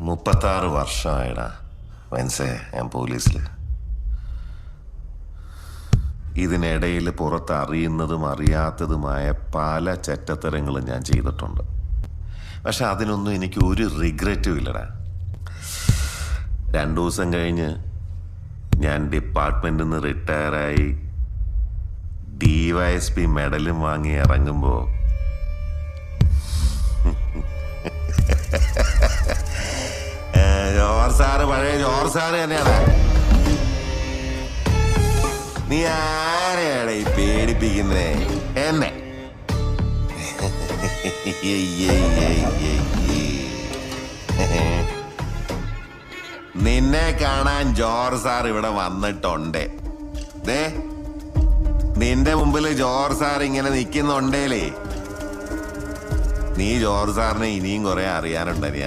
36 വർഷമായിടാ വെൻസേ ഞാൻ പോലീസിൽ. ഇതിനിടയിൽ പുറത്ത് അറിയുന്നതും അറിയാത്തതുമായ പല ചെറ്റത്തരങ്ങളും ഞാൻ ചെയ്തിട്ടുണ്ട്. പക്ഷെ അതിനൊന്നും എനിക്ക് ഒരു റിഗ്രറ്റും ഇല്ലടാ. 2 ദിവസം കഴിഞ്ഞ് ഞാൻ ഡിപ്പാർട്ട്മെന്റിൽ നിന്ന് റിട്ടയറായി DYSP മെഡലും വാങ്ങി ഇറങ്ങുമ്പോൾ ജോർജ് സാറ് പഴയ ജോർജ് സാറ് തന്നെയാണ്. നീ ആരെയാണ് ഈ പേടിപ്പിക്കുന്നേ? എന്നെ നിന്നെ കാണാൻ ജോർജ് സാർ ഇവിടെ വന്നിട്ടുണ്ട്. നിന്റെ മുമ്പിൽ ജോർജ് സാർ ഇങ്ങനെ നിൽക്കുന്നുണ്ടേലേ, നീ ജോർജ് സാറിനെ ഇനിയും കുറെ അറിയാനുണ്ടനിയാ.